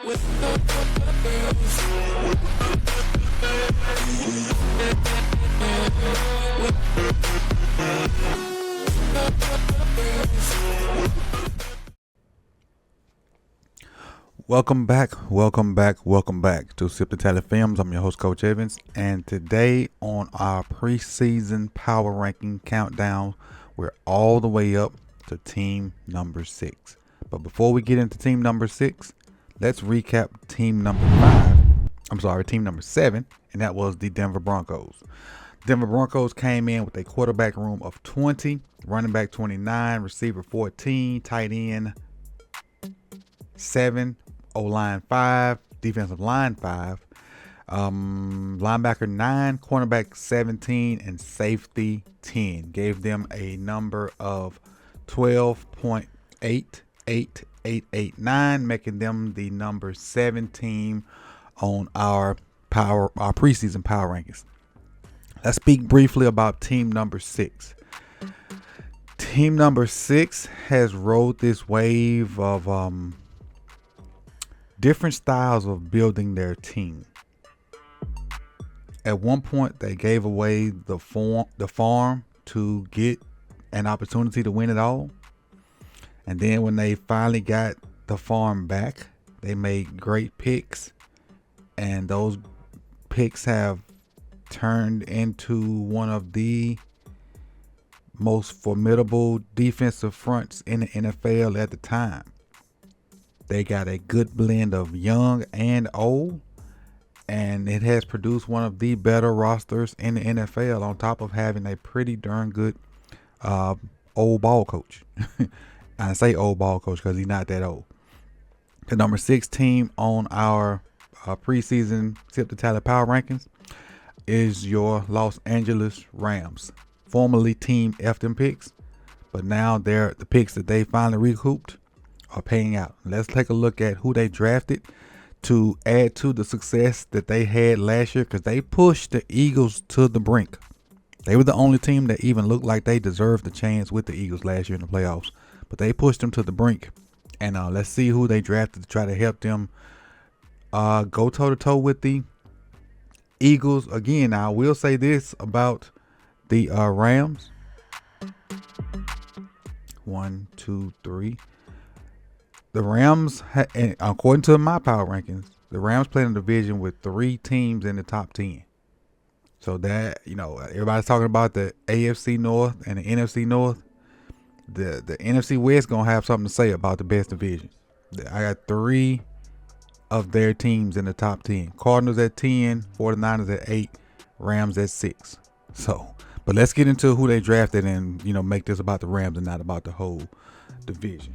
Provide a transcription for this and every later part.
Welcome back to Sip the Tally Films. I'm your host, Coach Evans, and today on our preseason power ranking countdown, we're all the way up to team number 6. But before we get into team number 6, let's recap team number 7, and that was the Denver Broncos. Denver Broncos came in with a quarterback room of 20, running back 29, receiver 14, tight end 7, O-line 5, defensive line 5, linebacker 9, cornerback 17, and safety 10. Gave them a number of 12.88889, making them the number 7 team on our preseason power rankings. Let's speak briefly about team number 6. Team number 6 has rode this wave of different styles of building their team. At one point, they gave away the farm to get an opportunity to win it all. And then when they finally got the farm back, they made great picks. And those picks have turned into one of the most formidable defensive fronts in the NFL at the time. They got a good blend of young and old, and it has produced one of the better rosters in the NFL, on top of having a pretty darn good old ball coach. I say old ball coach because he's not that old. The number 6 team on our preseason Tip the Tally Power Rankings is your Los Angeles Rams, formerly Team Efton picks, but now they're the picks that they finally recouped are paying out. Let's take a look at who they drafted to add to the success that they had last year, because they pushed the Eagles to the brink. They were the only team that even looked like they deserved the chance with the Eagles last year in the playoffs, but they pushed them to the brink. And let's see who they drafted to try to help them go toe-to-toe with the Eagles again. Now, I will say this about the Rams. 1, 2, 3. The Rams, according to my power rankings, the Rams play in a division with 3 teams in the top 10. So that, everybody's talking about the AFC North and the NFC North. The NFC West going to have something to say about the best division. I got 3 of their teams in the top 10. Cardinals at 10, 49ers at 8, Rams at 6. So, but let's get into who they drafted and, make this about the Rams and not about the whole division.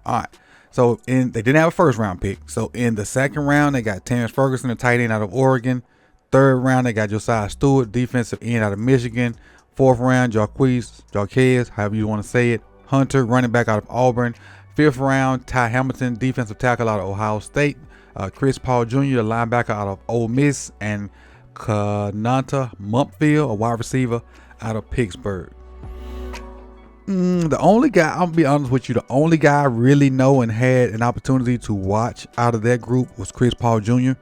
All right, so they didn't have a first round pick. So in the second round, they got Terrence Ferguson, a tight end out of Oregon. Third round, they got Josiah Stewart, defensive end out of Michigan. Fourth round, Jarquez, however you want to say it, Hunter, running back out of Auburn. Fifth round, Ty Hamilton, defensive tackle out of Ohio State. Chris Paul Jr., the linebacker out of Ole Miss. And Kanata Mumpfield, a wide receiver out of Pittsburgh. The only guy, I'll be honest with you, the only guy I really know and had an opportunity to watch out of that group was Chris Paul Jr.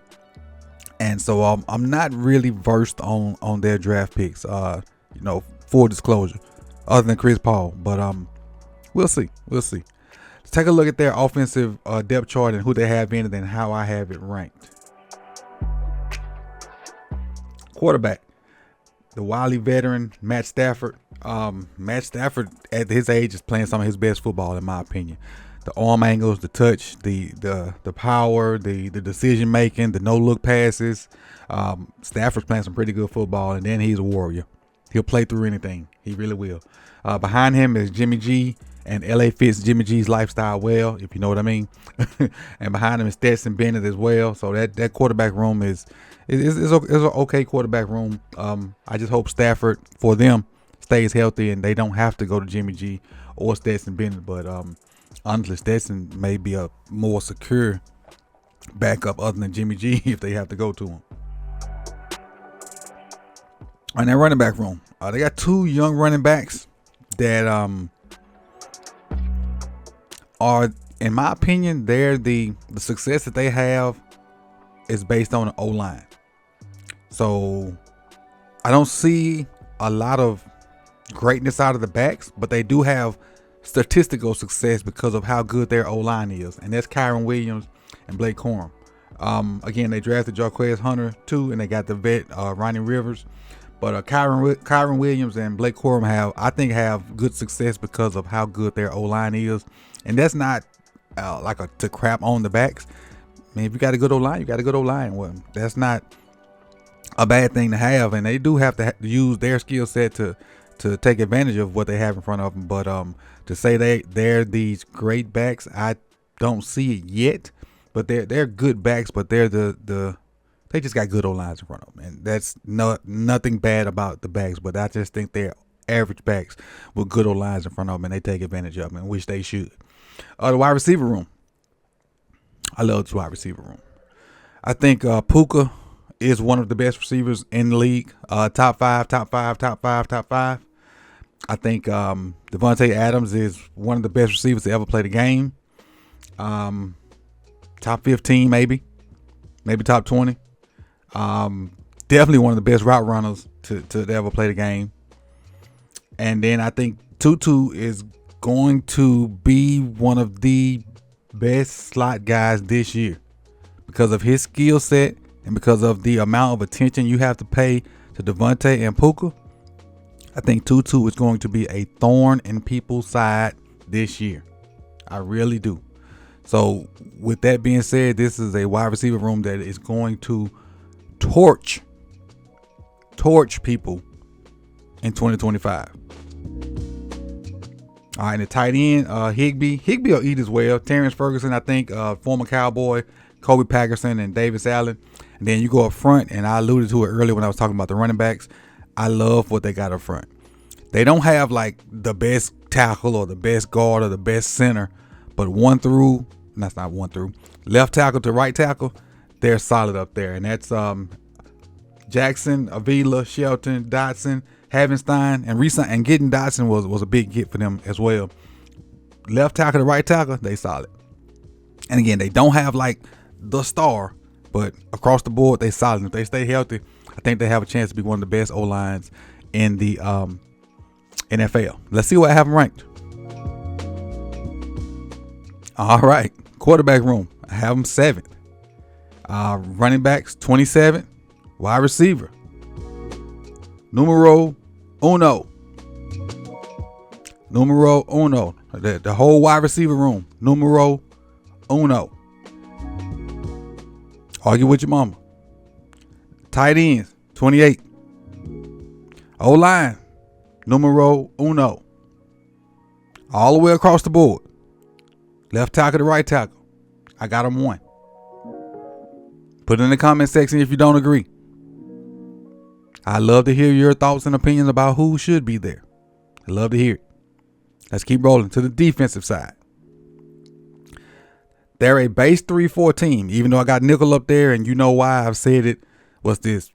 And so I'm not really versed on their draft picks, full disclosure, other than Chris Paul. But we'll see. Let's take a look at their offensive depth chart and who they have in it and how I have it ranked. Quarterback, the wily veteran Matt Stafford. Matt Stafford at his age is playing some of his best football, in my opinion. The arm angles, the touch, the power, the decision making, the no look passes. Stafford's playing some pretty good football, and then he's a warrior. He'll play through anything. He really will. Behind him is Jimmy G, and LA fits Jimmy G's lifestyle well, if you know what I mean. And behind him is Stetson Bennett as well. So that quarterback room is an okay quarterback room. I just hope Stafford, for them, stays healthy and they don't have to go to Jimmy G or Stetson Bennett. But honestly, Stetson may be a more secure backup other than Jimmy G if they have to go to him. In that running back room, they got two young running backs that are, in my opinion, they're the success that they have is based on the O line. So I don't see a lot of greatness out of the backs, but they do have statistical success because of how good their O line is, and that's Kyron Williams and Blake Corum. Again, they drafted Jarquez Hunter too, and they got the vet Ronnie Rivers. But Kyron Williams and Blake Corum have good success because of how good their O line is, and that's not to crap on the backs. I mean, if you got a good O line, you got a good O line. Well, that's not a bad thing to have, and they do have to use their skill set to take advantage of what they have in front of them. But to say they're these great backs, I don't see it yet. But they're good backs, but they're they just got good O lines in front of them, and that's nothing bad about the backs. But I just think they're average backs with good O lines in front of them, and they take advantage of them, which they should. The wide receiver room, I love this wide receiver room. I think Puka is one of the best receivers in the league. Top five. I think Devontae Adams is one of the best receivers to ever play the game. Top 15, maybe top 20. Definitely one of the best route runners to ever play the game. And then I think Tutu is going to be one of the best slot guys this year because of his skill set and because of the amount of attention you have to pay to Devontae and Puka. I think Tutu is going to be a thorn in people's side this year. I really do. So with that being said, this is a wide receiver room that is going to torch people in 2025. All right, and the tight end, Higbee will eat as well. Terrence Ferguson, I think, former Cowboy, Kobe Patterson, and Davis Allen. And then you go up front, and I alluded to it earlier when I was talking about the running backs. I love what they got up front. They don't have like the best tackle or the best guard or the best center, but left tackle to right tackle, they're solid up there. And that's Jackson, Avila, Shelton, Dotson, Havenstein, and getting Dotson was a big get for them as well. Left tackle to right tackle, they solid. And again, they don't have like the star, but across the board, they solid. If they stay healthy, I think they have a chance to be one of the best O-lines in the NFL. Let's see what I have them ranked. All right, quarterback room, I have them 7th. Running backs, 27th. Wide receiver, numero uno. The whole wide receiver room, numero uno. Argue with your mama. Tight ends, 28. O-line, numero uno. All the way across the board. Left tackle to right tackle, I got them 1. Put it in the comment section if you don't agree. I love to hear your thoughts and opinions about who should be there. I love to hear it. Let's keep rolling to the defensive side. They're a base 3-4 team, even though I got nickel up there, and you know why I've said it was this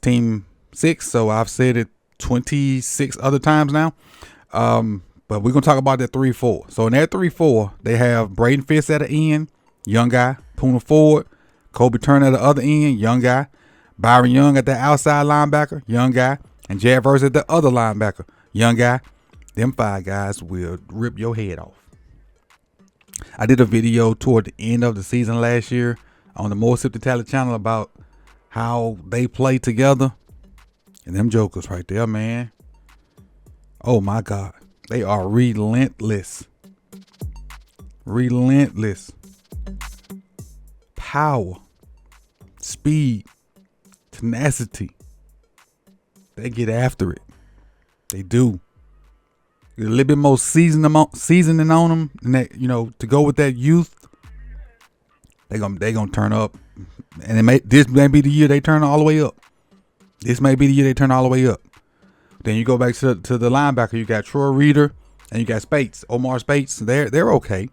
team 6, so I've said it 26 other times now. But we're going to talk about that 3-4. So in that 3-4, they have Braden Fitz at the end, young guy. Poona Ford, Kobe Turner at the other end, young guy. Byron Young at the outside linebacker, young guy. And Jad Verse at the other linebacker, young guy. Them 5 guys will rip your head off. I did a video toward the end of the season last year on the More Sip the Talent channel about how they play together. And them jokers right there, man. Oh, my God. They are relentless. Relentless. Power. Speed. Tenacity. They get after it. They do. Get a little bit more seasoning on them, and that, to go with that youth. They gonna turn up, and this may be the year they turn all the way up. Then you go back to the linebacker. You got Troy Reader and you got Spates, Omar Spates. They're okay.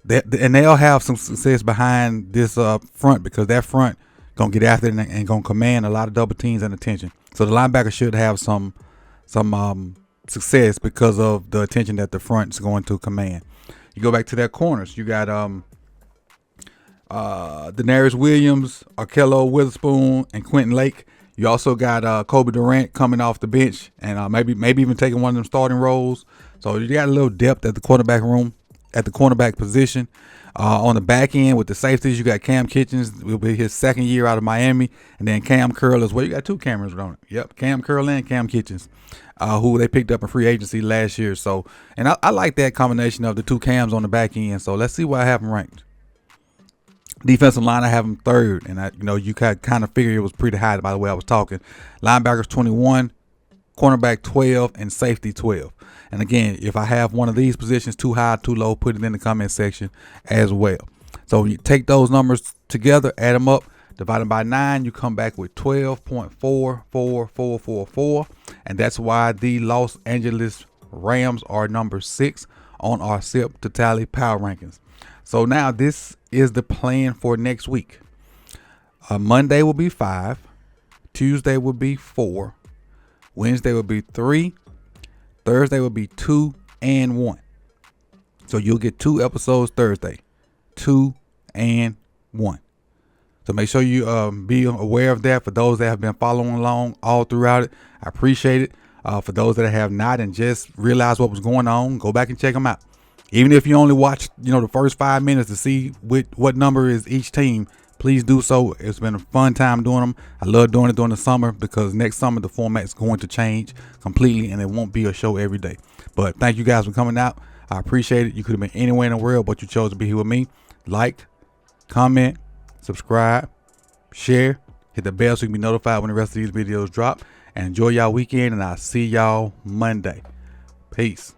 And they'll have some success behind this front, because that front gonna get after it and gonna command a lot of double teams and attention. So the linebacker should have some success because of the attention that the front's going to command. You go back to their corners. You got Denarius Williams, Arkello Witherspoon, and Quentin Lake. You also got Kobe Durant coming off the bench and maybe even taking one of them starting roles. So you got a little depth at the cornerback position. On the back end with the safeties, you got Cam Kitchens. Will be his second year out of Miami, and then Cam Curl as well. You got two cameras on it. Yep, Cam Curl and Cam Kitchens, who they picked up in free agency last year. So, and I like that combination of the two Cams on the back end. So let's see where I have them ranked. Defensive line, I have them third, and you kind of figure it was pretty high by the way I was talking. Linebackers 21, cornerback 12, and safety 12. And again, if I have one of these positions too high, too low, put it in the comment section as well. So you take those numbers together, add them up, divide them by 9, you come back with 12.44444, and that's why the Los Angeles Rams are number 6 on our SIP to Tally power rankings. So now this is the plan for next week. Monday will be 5, Tuesday will be 4, Wednesday will be 3, Thursday will be 2 and 1. So you'll get 2 episodes Thursday, 2 and 1. So make sure you be aware of that. For those that have been following along all throughout it, I appreciate it. For those that have not and just realized what was going on, go back and check them out. Even if you only watched, the first 5 minutes to see what number is each team, please do so. It's been a fun time doing them. I love doing it during the summer because next summer the format is going to change completely and it won't be a show every day. But thank you guys for coming out. I appreciate it. You could have been anywhere in the world, but you chose to be here with me. Like, comment, subscribe, share, hit the bell so you can be notified when the rest of these videos drop. And enjoy y'all weekend, and I'll see y'all Monday. Peace.